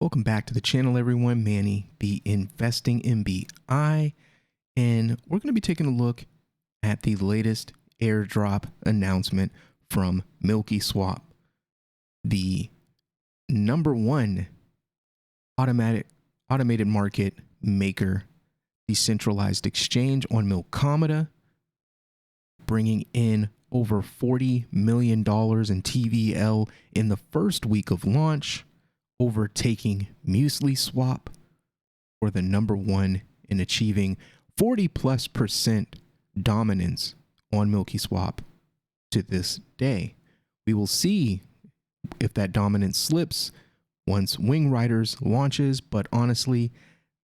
Welcome back to the channel, everyone. Manny, the Investing MBI, and we're going to be taking a look at the latest airdrop announcement from MilkySwap, the #1 automated market maker decentralized exchange on Milkomeda, bringing in over $40 million in TVL in the first week of launch, overtaking MilkySwap for the #1 in achieving 40+% dominance on MilkySwap to this day. We will see if that dominance slips once Wing Riders launches, but honestly,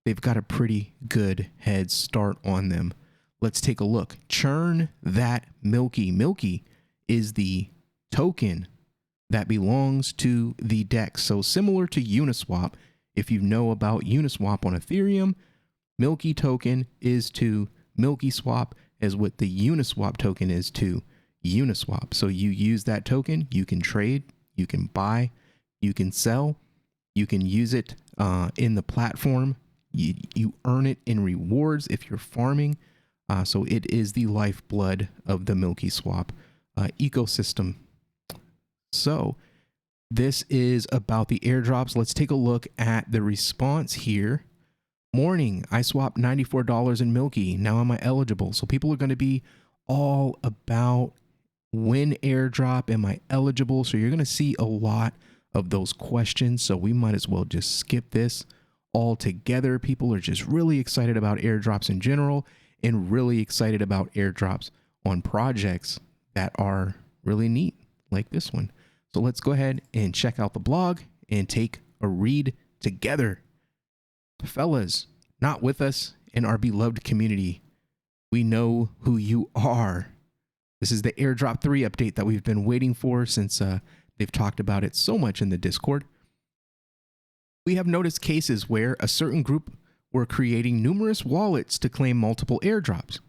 they've got a pretty good head start on them. Let's take a look. Churn that Milky. Milky is the token that belongs to the DEX. So similar to Uniswap, if you know about Uniswap on Ethereum, Milky token is to MilkySwap as what the Uniswap token is to Uniswap. So you use that token, you can trade, you can buy, you can sell, you can use it in the platform. You earn it in rewards if you're farming. So it is the lifeblood of the MilkySwap ecosystem. So this is about the airdrops. Let's take a look at the response here. Morning, I swapped $94 in Milky. Now am I eligible? So people are going to be all about when airdrop, am I eligible? So you're going to see a lot of those questions. So we might as well just skip this altogether. People are just really excited about airdrops in general and really excited about airdrops on projects that are really neat like this one. So let's go ahead and check out the blog and take a read together. Fellas, not with us in our beloved community, we know who you are. This is the Airdrop 3 update that we've been waiting for since they've talked about it so much in the Discord. We have noticed cases where a certain group were creating numerous wallets to claim multiple airdrops.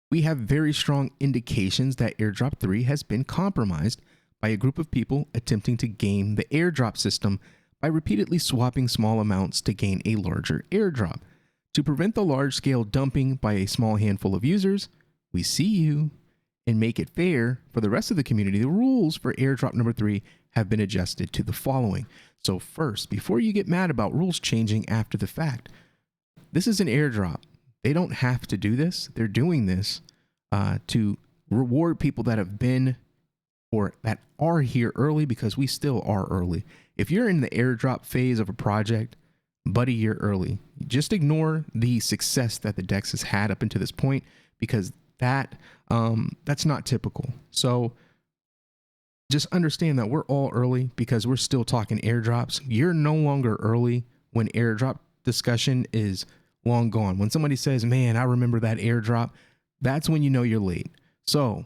We have very strong indications that Airdrop 3 has been compromised by a group of people attempting to game the airdrop system by repeatedly swapping small amounts to gain a larger airdrop. To prevent the large-scale dumping by a small handful of users, we see you, and make it fair for the rest of the community, the rules for airdrop #3 have been adjusted to the following. So first, before you get mad about rules changing after the fact, this is an airdrop. They don't have to do this. They're doing this to reward people that have been or that are here early, because we still are early. If you're in the airdrop phase of a project, buddy, you're early. Just ignore the success that the DEX has had up until this point, because that's not typical. So just understand that we're all early because we're still talking airdrops. You're no longer early when airdrop discussion is long gone. When somebody says, man, I remember that airdrop, that's when you know you're late. So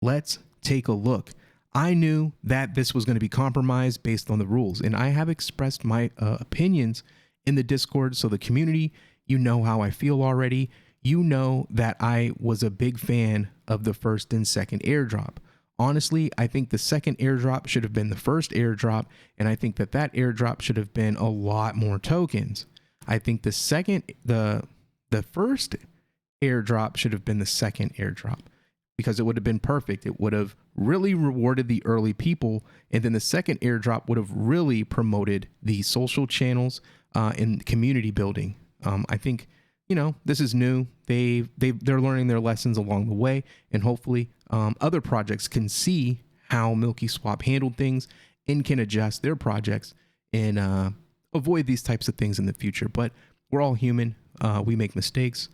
let's take a look. I knew that this was going to be compromised based on the rules, and I have expressed my opinions in the Discord. So the community, you know how I feel already. You know that I was a big fan of the first and second airdrop. Honestly, I think the second airdrop should have been the first airdrop, and I think that that airdrop should have been a lot more tokens. I think the first airdrop should have been the second airdrop, because it would have been perfect. It would have really rewarded the early people, and then the second airdrop would have really promoted the social channels and community building. I think, you know, this is new. They're learning their lessons along the way, and hopefully other projects can see how MilkySwap handled things and can adjust their projects and avoid these types of things in the future. But we're all human. We make mistakes.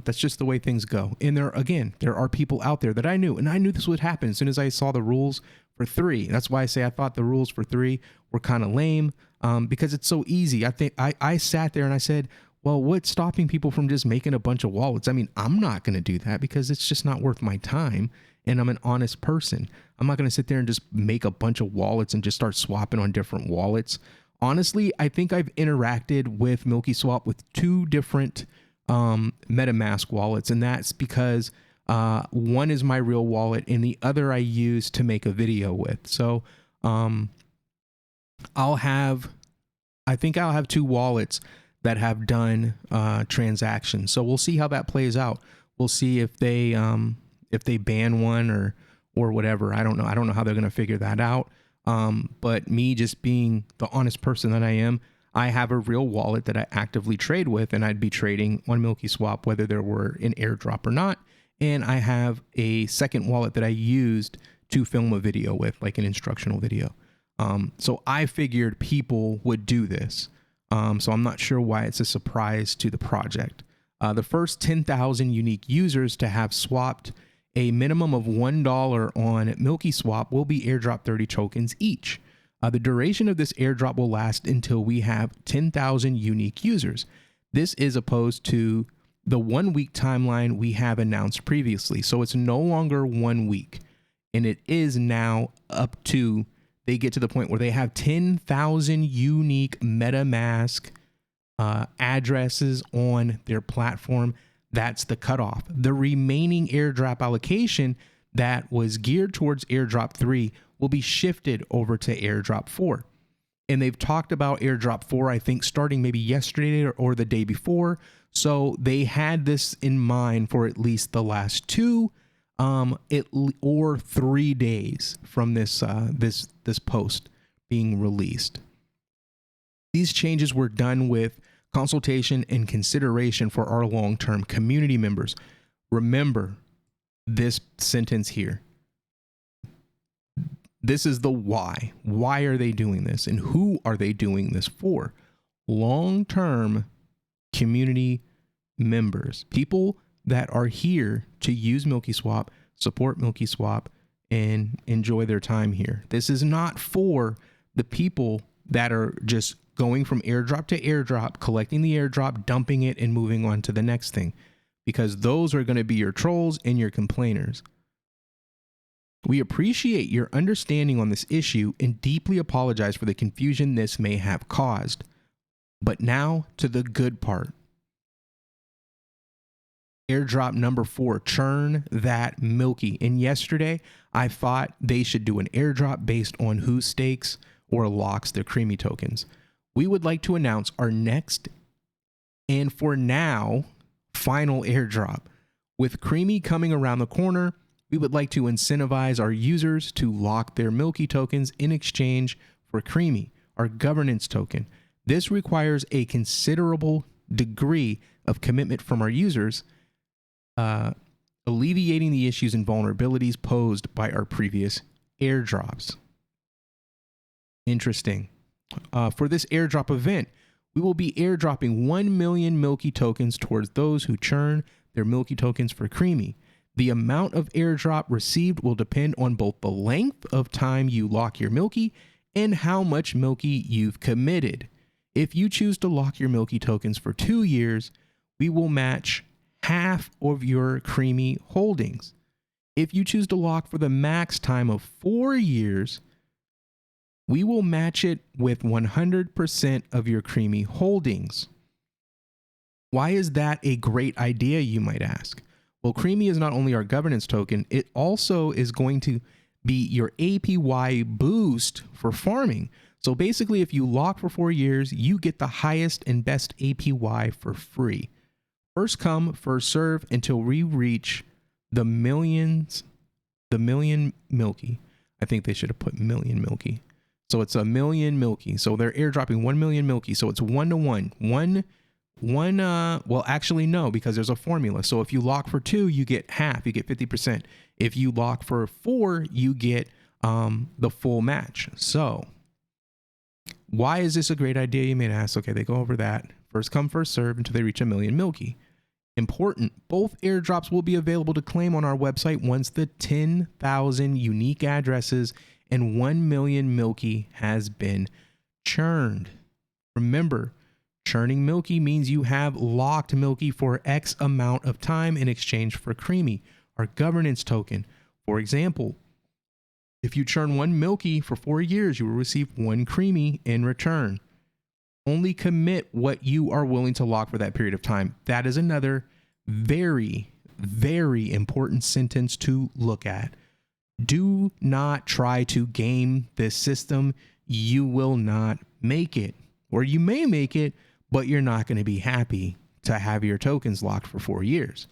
That's just the way things go. And there are people out there that I knew, and I knew this would happen as soon as I saw the rules for 3. That's why I say I thought the rules for 3 were kind of lame, because it's so easy. I think I sat there and I said, well, what's stopping people from just making a bunch of wallets? I mean, I'm not going to do that because it's just not worth my time, and I'm an honest person. I'm not going to sit there and just make a bunch of wallets and just start swapping on different wallets. Honestly, I think I've interacted with MilkySwap with 2 different MetaMask wallets, and that's because one is my real wallet and the other I use to make a video with. So I'll have I think I'll have 2 wallets that have done transactions. So we'll see how that plays out. We'll see if they ban one or whatever. I don't know. I don't know how they're going to figure that out. But me just being the honest person that I am, I have a real wallet that I actively trade with, and I'd be trading on MilkySwap whether there were an airdrop or not. And I have a second wallet that I used to film a video with, like an instructional video. So I figured people would do this. So I'm not sure why it's a surprise to the project. The first 10,000 unique users to have swapped a minimum of $1 on MilkySwap will be airdrop 30 tokens each. The duration of this airdrop will last until we have 10,000 unique users. This is opposed to the 1 week timeline we have announced previously. So it's no longer 1 week, and it is now up to, they get to the point where they have 10,000 unique MetaMask addresses on their platform. That's the cutoff. The remaining airdrop allocation that was geared towards airdrop 3 will be shifted over to airdrop 4. And they've talked about airdrop 4, I think, starting maybe yesterday or the day before. So they had this in mind for at least the last 2 or 3 days from this post being released. These changes were done with consultation and consideration for our long-term community members. Remember this sentence here. This is the why. Why are they doing this, and who are they doing this for? Long-term community members, people that are here to use MilkySwap, support MilkySwap, and enjoy their time here. This is not for the people that are just going from airdrop to airdrop, collecting the airdrop, dumping it, and moving on to the next thing, because those are going to be your trolls and your complainers. We appreciate your understanding on this issue and deeply apologize for the confusion this may have caused. But now to the good part. Airdrop number 4, Churn That Milky. And yesterday, I thought they should do an airdrop based on who stakes or locks their Creamy tokens. We would like to announce our next, and for now, final airdrop. With Creamy coming around the corner, we would like to incentivize our users to lock their Milky tokens in exchange for Creamy, our governance token. This requires a considerable degree of commitment from our users, alleviating the issues and vulnerabilities posed by our previous airdrops. Interesting. For this airdrop event, we will be airdropping 1 million Milky tokens towards those who churn their Milky tokens for Creamy. The amount of airdrop received will depend on both the length of time you lock your Milky and how much Milky you've committed. If you choose to lock your Milky tokens for 2 years, we will match half of your Creamy holdings. If you choose to lock for the max time of 4 years, we will match it with 100% of your Creamy holdings. Why is that a great idea, you might ask? Well, Creamy is not only our governance token, it also is going to be your APY boost for farming. So basically, if you lock for 4 years, you get the highest and best APY for free. First come, first serve until we reach the million Milky. I think they should have put million Milky. So it's 1 million Milky. So they're airdropping 1 million Milky. So it's 1-to-1. Well, actually, no, because there's a formula. So if you lock for 2, you get half, you get 50%. If you lock for 4, you get the full match. So why is this a great idea, you may ask? Okay, they go over that. First come, first serve until they reach 1 million Milky. Important, both airdrops will be available to claim on our website once the 10,000 unique addresses and 1 million Milky has been churned. Remember, churning Milky means you have locked Milky for X amount of time in exchange for Creamy, our governance token. For example, if you churn 1 Milky for 4 years, you will receive 1 Creamy in return. Only commit what you are willing to lock for that period of time. That is another very, very important sentence to look at. Do not try to game this system. You will not make it. or you may make it, but you're not going to be happy to have your tokens locked for 4 years.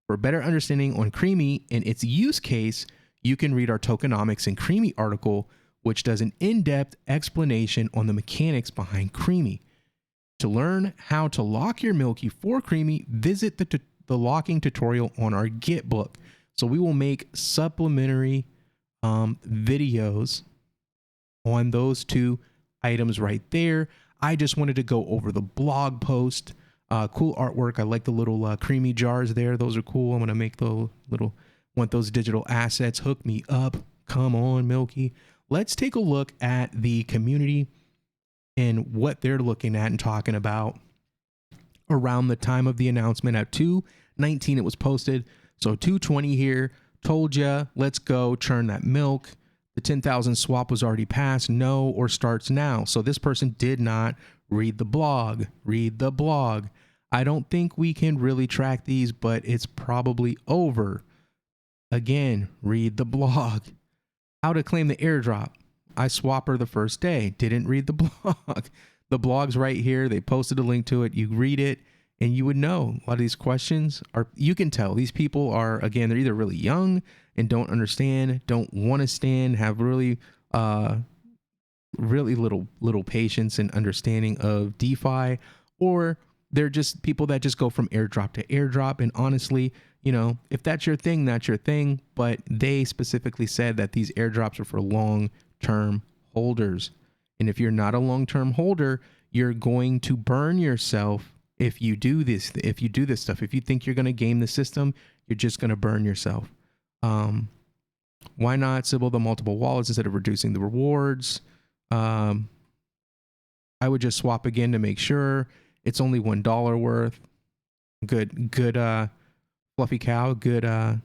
For a better understanding on Creamy and its use case, you can read our Tokenomics and Creamy article, which does an in-depth explanation on the mechanics behind Creamy. To learn how to lock your Milky for Creamy, visit the locking tutorial on our Git book. So we will make supplementary videos on those two items right there. I just wanted to go over the blog post. Cool artwork. I like the little Creamy jars there. Those are cool. I'm going to make those want those digital assets. Hook me up. Come on, Milky. Let's take a look at the community and what they're looking at and talking about around the time of the announcement. At 2:19 it was posted. So 2:20 here. Told ya, let's go churn that milk. The 10,000 swap was already passed. No, or starts now. So this person did not read the blog. Read the blog. I don't think we can really track these, but it's probably over. Again, read the blog. How to claim the airdrop. I swap her the first day. Didn't read the blog. The blog's right here. They posted a link to it. You read it and you would know a lot of these questions are, you can tell these people are, again, they're either really young and don't understand, don't want to stand, have really little patience and understanding of DeFi, or they're just people that just go from airdrop to airdrop. And honestly, you know, if that's your thing, that's your thing. But they specifically said that these airdrops are for long-term holders. And if you're not a long-term holder, you're going to burn yourself if you do this. If you do this stuff, if you think you're going to game the system, you're just going to burn yourself. Why not Sybil the multiple wallets instead of reducing the rewards? I would just swap again to make sure. It's only $1 worth. Good fluffy cow. Good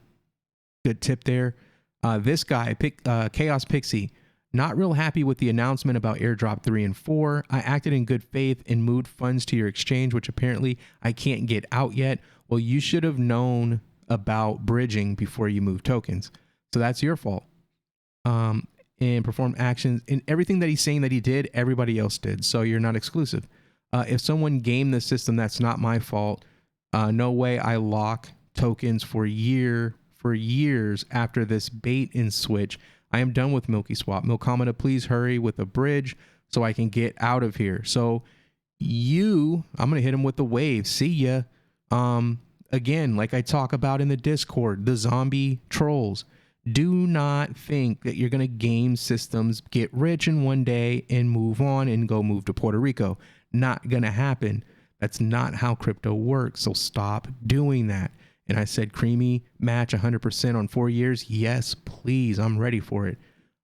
tip there. This guy, Chaos Pixie, not real happy with the announcement about airdrop 3 and 4. I acted in good faith and moved funds to your exchange, which apparently I can't get out yet. Well, you should have known about bridging before you moved tokens. So that's your fault. And perform actions in everything that he's saying that he did, everybody else did. So you're not exclusive. If someone gamed the system, that's not my fault. No way I lock tokens for years after this bait and switch. I am done with MilkySwap. Milkomeda, please hurry with a bridge so I can get out of here. So I'm going to hit him with the wave. See ya. Again, like I talk about in the Discord, the zombie trolls. Do not think that you're going to game systems, get rich in one day and move on and go move to Puerto Rico. Not going to happen. That's not how crypto works. So stop doing that. And I said, Creamy match 100% on 4 years. Yes, please. I'm ready for it.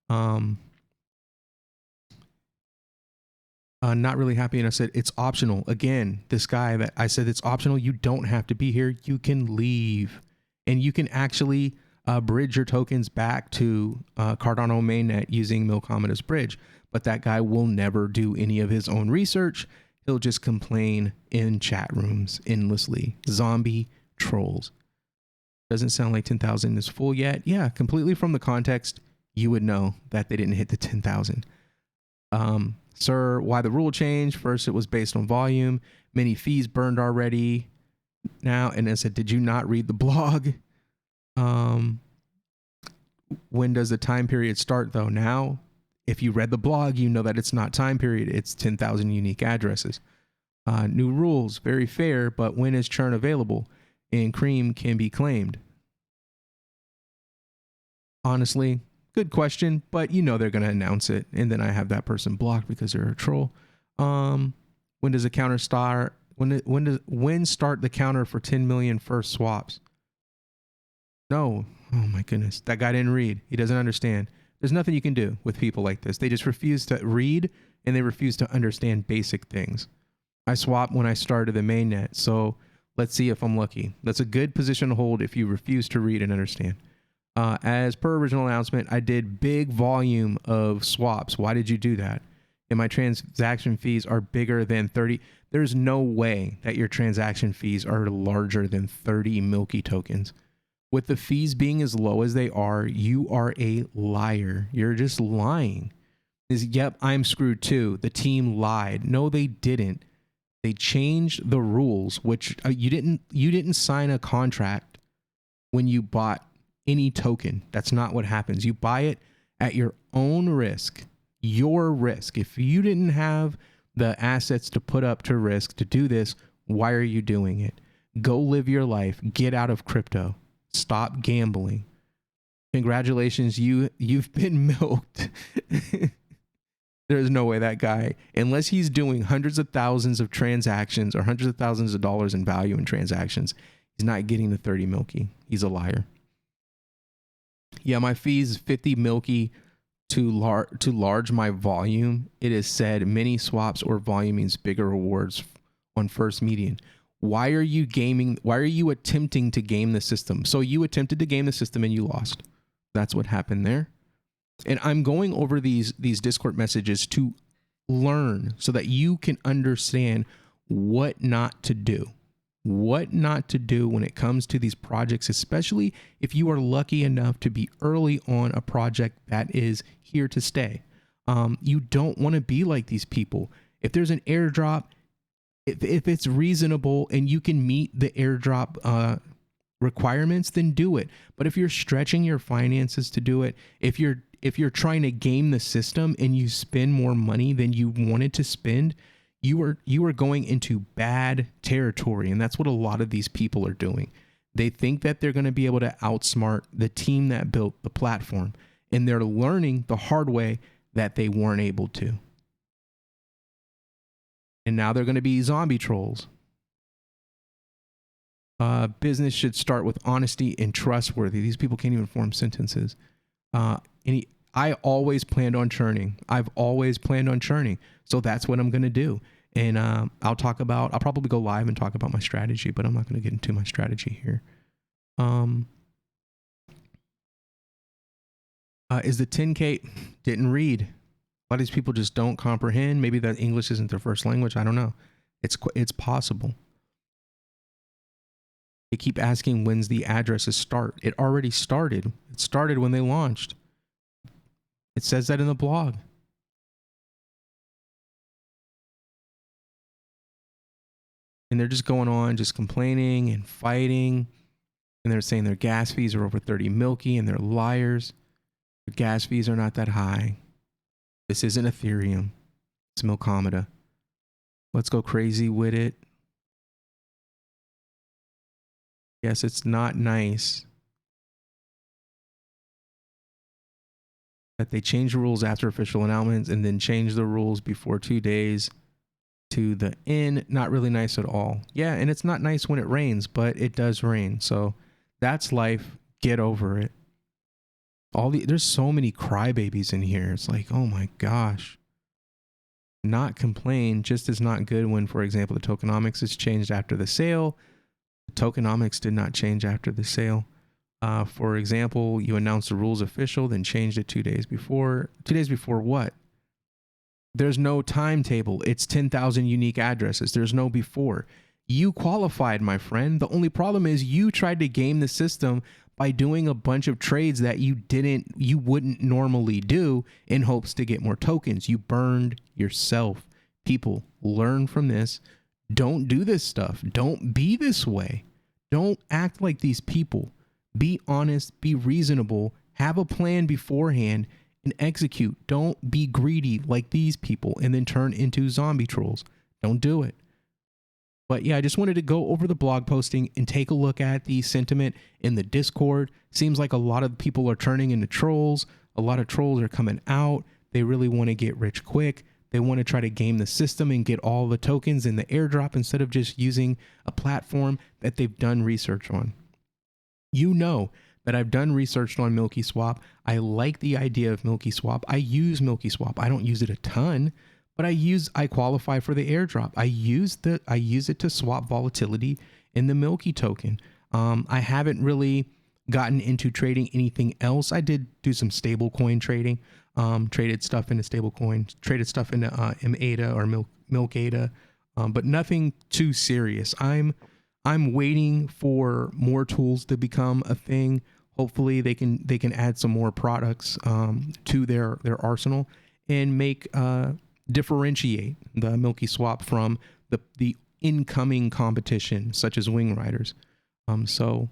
Not really happy. And I said, it's optional. Again, this guy that I said, it's optional. You don't have to be here. You can leave and you can actually bridge your tokens back to Cardano mainnet using Milkomeda's bridge. But that guy will never do any of his own research. He'll just complain in chat rooms endlessly. Zombie trolls. Doesn't sound like 10,000 is full yet. Yeah, completely from the context, you would know that they didn't hit the 10,000. Sir, why the rule change? First, it was based on volume. Many fees burned already. Now, and I said, did you not read the blog? When does the time period start though? Now, if you read the blog, you know that it's not time period. It's 10,000 unique addresses. New rules, very fair, but when is churn available? And cream can be claimed. Honestly, good question, but you know they're going to announce it. And then I have that person blocked because they're a troll. When does the counter start? When start the counter for 10 million first swaps? No. Oh my goodness. That guy didn't read. He doesn't understand. There's nothing you can do with people like this. They just refuse to read and they refuse to understand basic things. I swapped when I started the mainnet. So let's see if I'm lucky. That's a good position to hold if you refuse to read and understand. As per original announcement, I did big volume of swaps. Why did you do that? And my transaction fees are bigger than 30. There's no way that your transaction fees are larger than 30 Milky tokens. With the fees being as low as they are, you are a liar. You're just lying. is, yep, I'm screwed too. The team lied. No, they didn't. They changed the rules, which you didn't sign a contract when you bought any token. That's not what happens. You buy it at your own risk, your risk. If you didn't have the assets to put up to risk to do this, why are you doing it? Go live your life. Get out of crypto. Stop gambling. Congratulations, you've been milked. There's no way that guy, unless he's doing hundreds of thousands of transactions or hundreds of thousands of dollars in value in transactions, he's not getting the 30 Milky. He's a liar. Yeah, my fee is 50 Milky to large my volume. It is said many swaps or volume means bigger rewards on first median. Why are you gaming? Why are you attempting to game the system? So you attempted to game the system and you lost. That's what happened there. And I'm going over these Discord messages to learn so that you can understand what not to do. What not to do when it comes to these projects, especially if you are lucky enough to be early on a project that is here to stay. You don't want to be like these people. If there's an airdrop, if it's reasonable and you can meet the airdrop requirements, then do it. But if you're stretching your finances to do it, if you're trying to game the system and you spend more money than you wanted to spend, you are going into bad territory. And that's what a lot of these people are doing. They think that they're going to be able to outsmart the team that built the platform, and they're learning the hard way that they weren't able to. And now they're going to be zombie trolls. Business should start with honesty and trustworthy. These people can't even form sentences. I always planned on churning. I've always planned on churning. So that's what I'm going to do. And I'll probably go live and talk about my strategy, but I'm not going to get into my strategy here. Is the 10K didn't read? A lot of these people just don't comprehend. Maybe that English isn't their first language. I don't know. It's possible. They keep asking when's the addresses start. It already started. It started when they launched. It says that in the blog. And they're just going on, just complaining and fighting. And they're saying their gas fees are over 30 Milky, and they're liars. The gas fees are not that high. This isn't Ethereum. It's Milkomeda. Let's go crazy with it. Yes, it's not nice that they change the rules after official announcements and then change the rules before 2 days to the end. Not really nice at all. Yeah, and it's not nice when it rains, but it does rain. So that's life. Get over it. There's so many crybabies in here. It's like, oh my gosh. Not complain just is not good when, for example, the tokenomics is changed after the sale. The tokenomics did not change after the sale. For example, you announced the rules official, then changed it 2 days before. 2 days before what? There's no timetable. It's 10,000 unique addresses. There's no before. You qualified, my friend. The only problem is you tried to game the system by doing a bunch of trades that you wouldn't normally do in hopes to get more tokens. You burned yourself. People, learn from this. Don't do this stuff. Don't be this way. Don't act like these people. Be honest, be reasonable, have a plan beforehand, and execute. Don't be greedy like these people and then turn into zombie trolls. Don't do it. But yeah, I just wanted to go over the blog posting and take a look at the sentiment in the Discord. Seems like a lot of people are turning into trolls. A lot of trolls are coming out. They really want to get rich quick. They want to try to game the system and get all the tokens in the airdrop instead of just using a platform that they've done research on. You know that I've done research on MilkySwap. I like the idea of MilkySwap. I use MilkySwap. I don't use it a ton, but I qualify for the airdrop. I use it to swap volatility in the Milky token. I haven't really gotten into trading anything else. I did do some stablecoin trading. Traded stuff into stablecoin, traded stuff into MADA or Milkada, but nothing too serious. I'm waiting for more tools to become a thing. Hopefully they can add some more products to their arsenal, and make differentiate the MilkySwap from the incoming competition, such as Wing Riders. So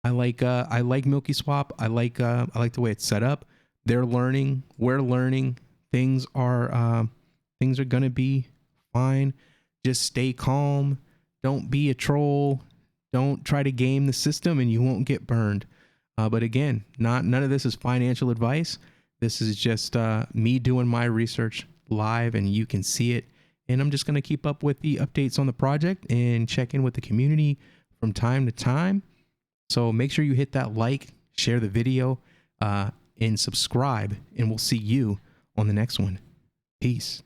I like MilkySwap. I like the way it's set up. They're learning. We're learning. Things are gonna be fine. Just stay calm. Don't be a troll. Don't try to game the system, and you won't get burned. But again, none of this is financial advice. This is just me doing my research live, and you can see it. And I'm just gonna keep up with the updates on the project and check in with the community from time to time. So make sure you hit that like, share the video, and subscribe, and we'll see you on the next one. Peace.